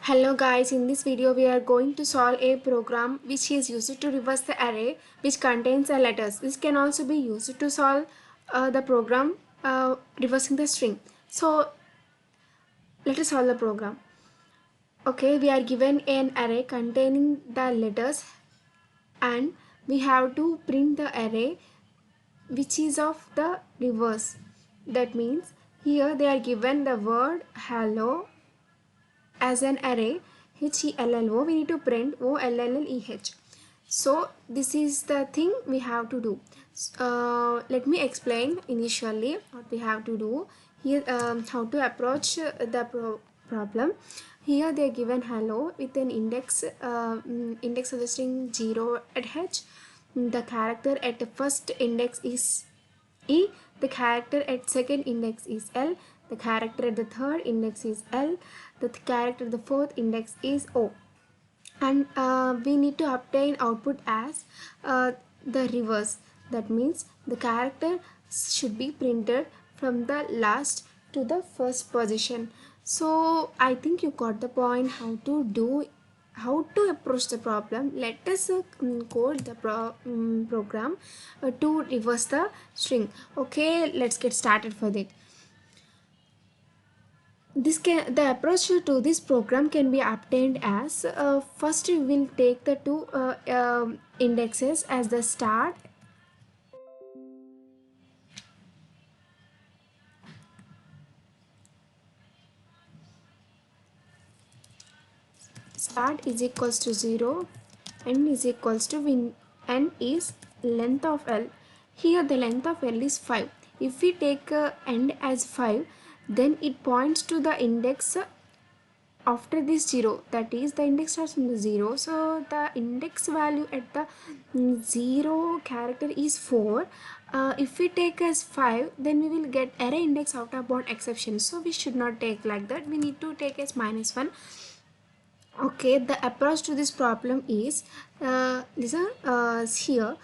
Hello guys, in this video we are going to solve a program which is used to reverse the array which contains the letters. This can also be used to solve the program reversing the string. So let us solve the program. Okay, we are given an array containing the letters and we have to print the array which is of the reverse. That means here they are given the word hello as an array HELLO. We need to print OLLLEH. So this is the thing we have to do. Let me explain initially what we have to do here, how to approach the problem. Here they are given hello with an index suggesting 0 at h. The character at the first index is E. The character at second index is L. The character at the third index is L. The character at the fourth index is O. And we need to obtain output as the reverse. That means the character should be printed from the last to the first position. So I think you got the point how to approach the problem. Let us code the program to reverse the string. Okay, let's get started for it. The approach to this program can be obtained as first we will take the two indexes as the start is equals to 0 and is equals to n is length of L. Here the length of L is 5. If we take end as 5, then it points to the index after this 0, that is the index starts from the 0, so the index value at the 0 character is 4. If we take as 5, then we will get array index out of bound exception, so we should not take like that. We need to take as -1. Okay, the approach to this problem is listen here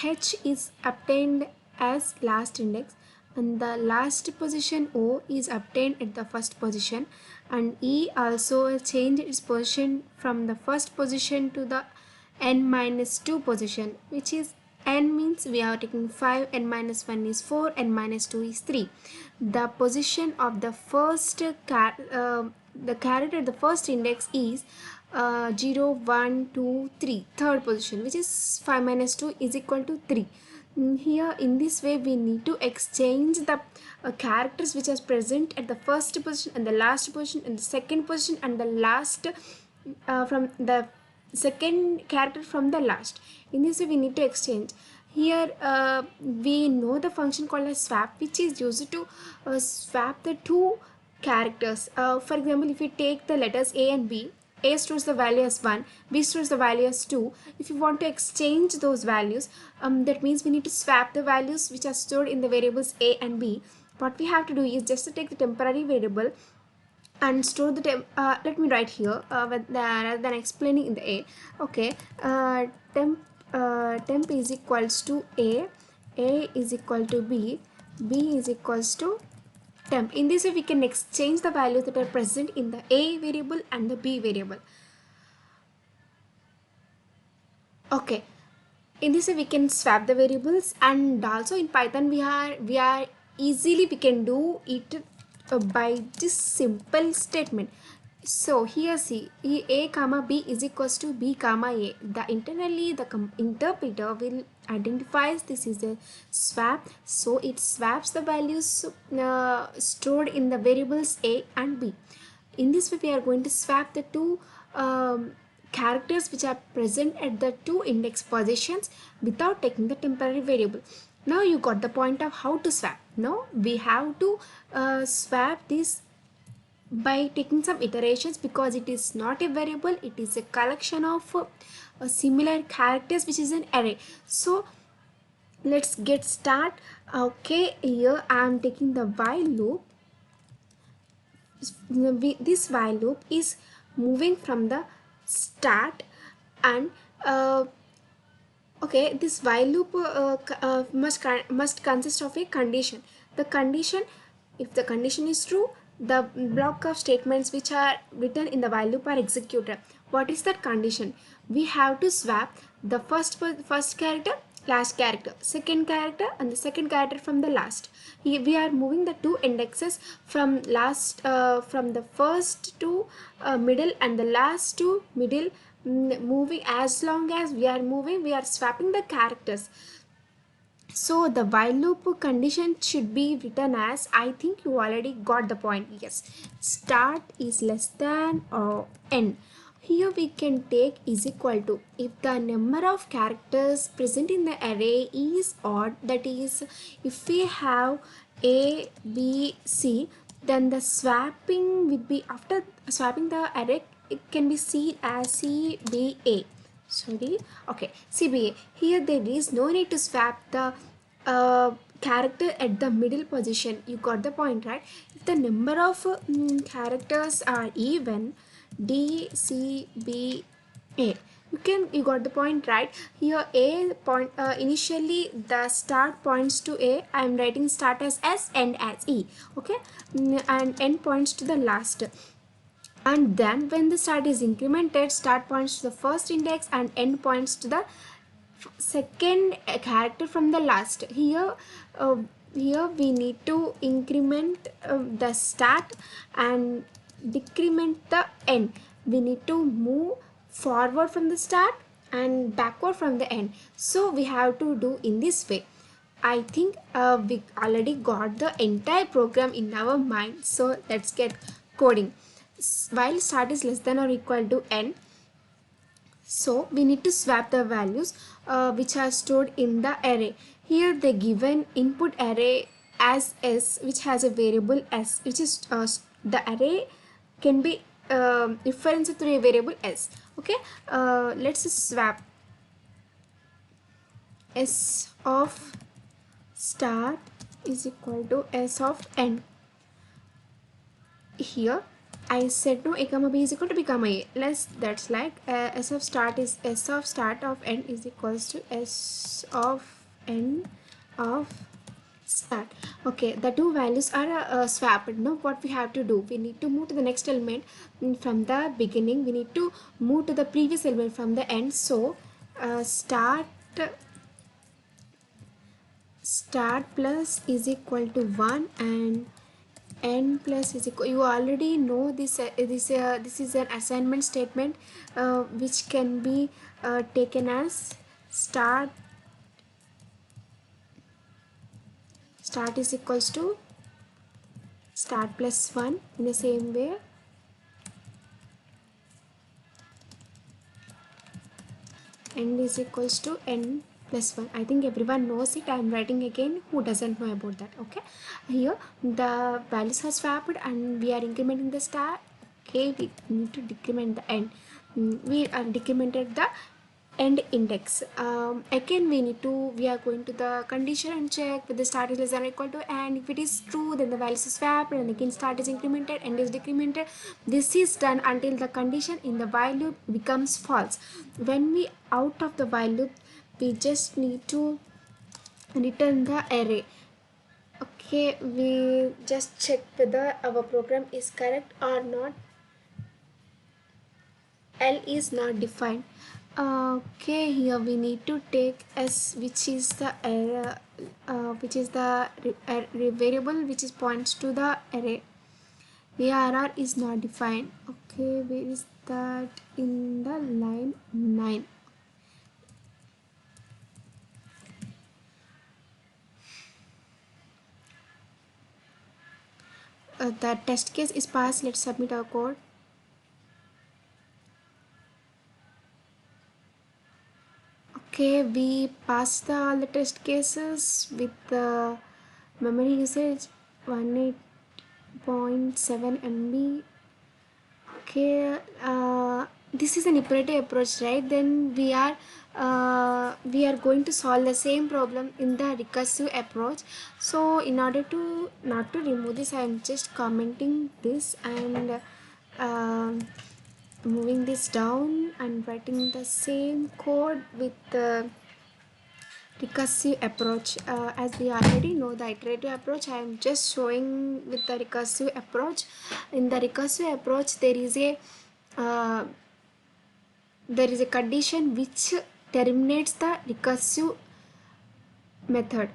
h is obtained as last index and the last position O is obtained at the first position, and E also changed its position from the first position to the n-2 position, which is n means we are taking 5, n-1 is 4, n-2 is 3. The position of the first the character at the first index is 0, 1, 2, 3, third position, which is 5 minus 2 is equal to 3. Here in this way we need to exchange the characters which are present at the first position and the last position and the second position and the last from the second character from the last. In this way we need to exchange. Here we know the function called as swap, which is used to swap the two characters. For example, if we take the letters A and B, A stores the value as 1, B stores the value as 2. If you want to exchange those values, that means we need to swap the values which are stored in the variables A and B. What we have to do is just to take the temporary variable and store the let me write here rather than explaining in the A. Okay, temp is equals to A is equal to B is equals to temp. In this way we can exchange the values that are present in the A variable and the B variable. Okay, in this way we can swap the variables, and also in Python we are easily we can do it by this simple statement. So here see A comma B is equals to B comma A. The internally the interpreter will identifies this is a swap, so it swaps the values stored in the variables A and B. In this way we are going to swap the two characters which are present at the two index positions without taking the temporary variable. Now you got the point of how to swap. Now we have to swap this by taking some iterations, because it is not a variable, it is a collection of similar characters which is an array. So let's get start. Okay, here I am taking the while loop. This while loop is moving from the start, and okay, this while loop must consist of a condition. The condition, if the condition is true, the block of statements which are written in the while loop are executed. What is that condition? We have to swap the first character, last character, second character, and the second character from the last. We are moving the two indexes from from the first to middle and the last to middle. Moving, as long as we are moving, we are swapping the characters. So the while loop condition should be written as, I think you already got the point. Yes, start is less than or n. Here we can take is equal to, if the number of characters present in the array is odd, that is, if we have a, b, c, then the swapping will be, after swapping the array, it can be seen as c, b, a. Sorry, okay, CBA. Here there is no need to swap the character at the middle position. You got the point, right? If the number of characters are even, D, C, B, A, you got the point, right? Here A point, initially the start points to A. I am writing start as S, end as E. Okay, and end points to the last. And then when the start is incremented, start points to the first index and end points to the second character from the last. Uh, Here we need to increment the start and decrement the end. We need to move forward from the start and backward from the end. So we have to do in this way. I think we already got the entire program in our mind. So let's get coding. While start is less than or equal to n, so we need to swap the values which are stored in the array. Here the given input array as s, which has a variable s, which is the array can be referenced through a variable s. Okay, let's swap s of start is equal to s of n. Here I said no, a comma b is equal to b comma a. That's like s of start is s of start of n is equals to s of n of start. Okay, the two values are swapped. Now what we have to do, we need to move to the next element from the beginning. We need to move to the previous element from the end. So start plus is equal to 1 and n plus is equal, you already know this. This is an assignment statement which can be taken as start is equals to start plus 1. In the same way, n is equals to n plus 1. I think everyone knows it. I am writing again who doesn't know about that. Okay, here the values are swapped and we are incrementing the start. Okay, we need to decrement the end. We are decremented the end index. Again we are going to the condition and check whether start is less than or equal to, and if it is true, then the values is swapped, and again start is incremented, end is decremented. This is done until the condition in the while loop becomes false. When we out of the while loop, we just need to return the array. Okay, we just check whether our program is correct or not. L is not defined. Okay, here we need to take s, which is the error, which is the variable which is points to the array. ARR is not defined. Okay, where is that? In the line 9. The test case is passed. Let's submit our code. Okay, we passed all the test cases with the memory usage 18.7 MB. Okay, this is an iterative approach, right? Then we are going to solve the same problem in the recursive approach. So in order to not to remove this, I am just commenting this and moving this down and writing the same code with the recursive approach. As we already know the iterative approach, I am just showing with the recursive approach. In the recursive approach, uh, there is a condition which terminates the recursive method.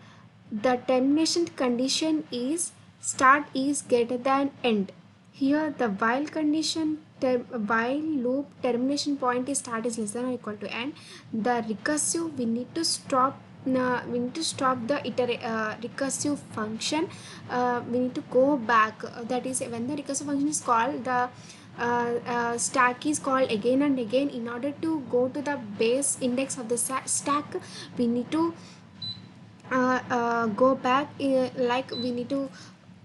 The termination condition is start is greater than end. Here the while condition, while loop termination point is start is less than or equal to end. The recursive, we need to stop the recursive function. We need to go back. That is, when the recursive function is called, the stack is called again and again. In order to go to the base index of the stack, we go back, like we need to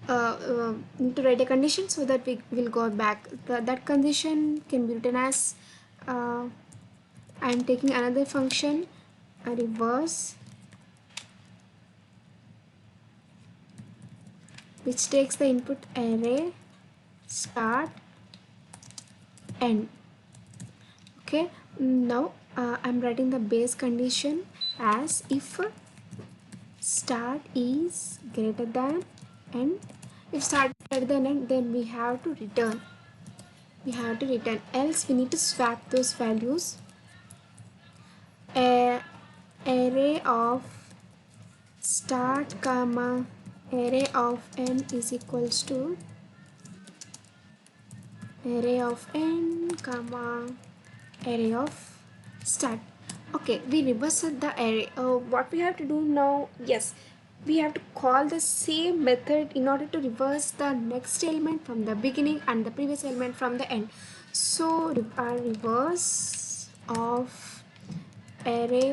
write a condition so that we will go back. That condition can be written as I am taking another function, a reverse, which takes the input array start end. Okay, now I'm writing the base condition as if start is greater than end. If start greater than end, then we have to return, else we need to swap those values. Array of start comma array of n is equals to array of n comma array of start. Okay, we reversed the array. What we have to do now, yes, we have to call the same method in order to reverse the next element from the beginning and the previous element from the end. So our reverse of array,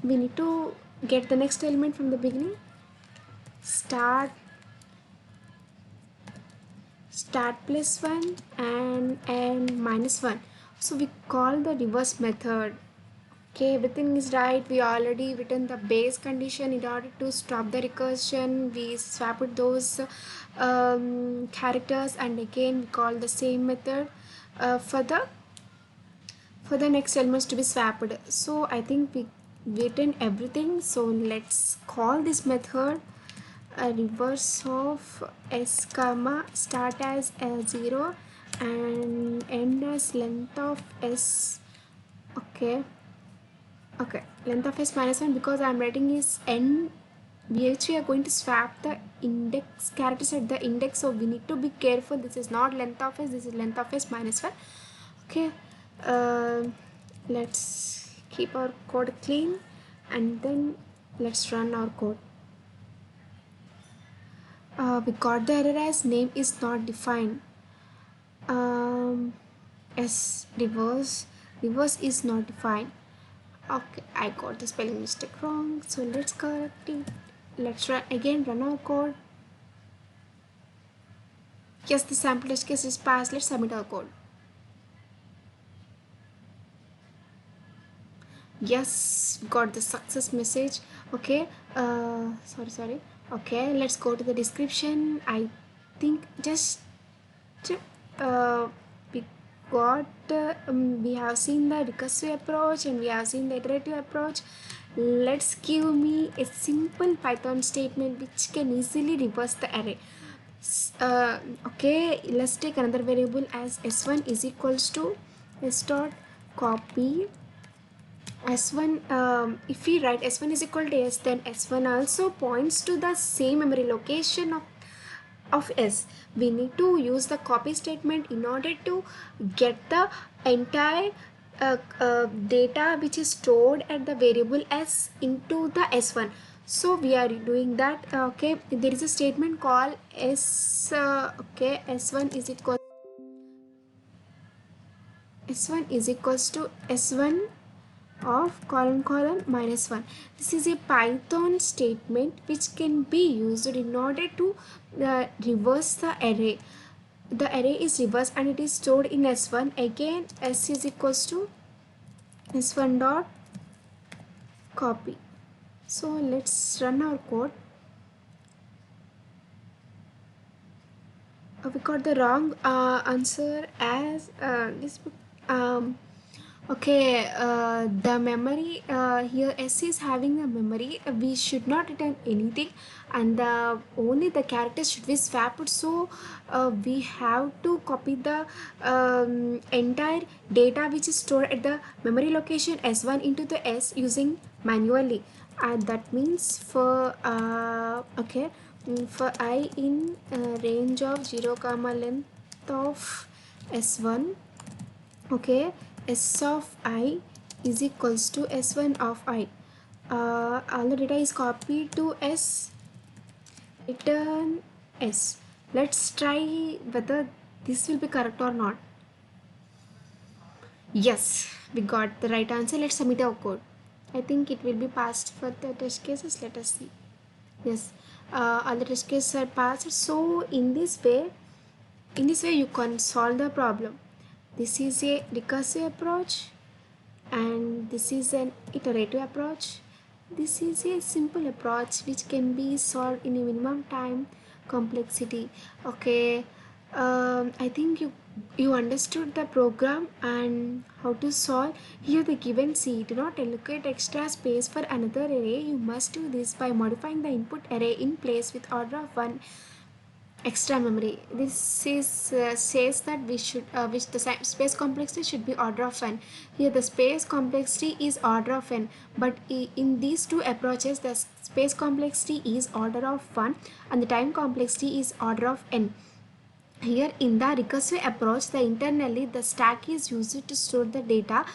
we need to get the next element from the beginning, start plus 1 and minus 1. So we call the reverse method. Okay, everything is right. We already written the base condition. In order to stop the recursion, we swapped those characters, and again we call the same method for the next elements to be swapped. So I think we written everything. So let's call this method a reverse of s comma start as 0 and end as length of s. Okay, length of s minus 1, because I'm writing is n, which we are going to swap the index characters at the index, so we need to be careful. This is not length of s, this is length of s minus 1. Okay, let's keep our code clean and then let's run our code. We got the error as name is not defined. S reverse is not defined. Okay, I got the spelling mistake wrong, so let's correct it. Let's run our code. Yes, the sample test case is passed. Let's submit our code. Yes, got the success message. Okay, sorry. Okay, let's go to the description. I think just we got we have seen the recursive approach and we have seen the iterative approach. Let's give me a simple Python statement which can easily reverse the array. Okay, let's take another variable as s1 is equals to s dot copy s1. If we write s1 is equal to s, then s1 also points to the same memory location of s. We need to use the copy statement in order to get the entire data which is stored at the variable s into the s1. So we are doing that. Okay, there is a statement called s1 is equals to s1 of colon minus 1. This is a Python statement which can be used in order to reverse the array. The array is reversed and it is stored in s1. Again, s is equals to s1 dot copy. So let's run our code. We got the wrong answer as this. Okay, the memory here S is having a memory. We should not return anything, and only the characters should be swapped. So we have to copy the entire data which is stored at the memory location S1 into the S using manually. That means for for I in range of 0 comma length of S1. Okay, s of I is equals to s1 of I. All the data is copied to s, return s. Let's try whether this will be correct or not. Yes, we got the right answer. Let's submit our code. I think it will be passed for the test cases. Let us see. Yes, all the test cases are passed. So in this way you can solve the problem. This is a recursive approach, and this is an iterative approach. This is a simple approach which can be solved in a minimum time complexity. Okay, I think you understood the program and how to solve. Here the given C, do not allocate extra space for another array. You must do this by modifying the input array in place with order of 1 extra memory. This is says that we should which the space complexity should be order of n. Here the space complexity is order of n, but in these two approaches the space complexity is order of 1 and the time complexity is order of n. Here in the recursive approach, the internally the stack is used to store the data.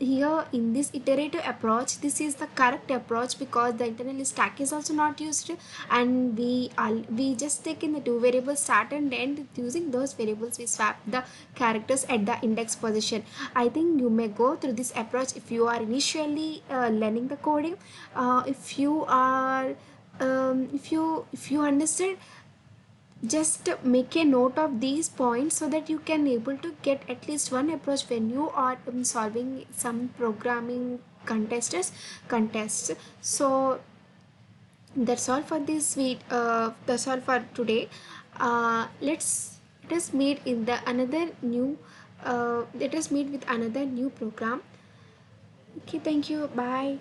Here in this iterative approach, this is the correct approach because the internally stack is also not used, and we just take in the two variables start and end. Using those variables we swap the characters at the index position. I think you may go through this approach if you are initially learning the coding. If you are if you understand, just make a note of these points so that you can able to get at least one approach when you are solving some programming contests. So that's all for this week. That's all for today. Let us meet in the another new let us meet with another new program. Okay, thank you, bye.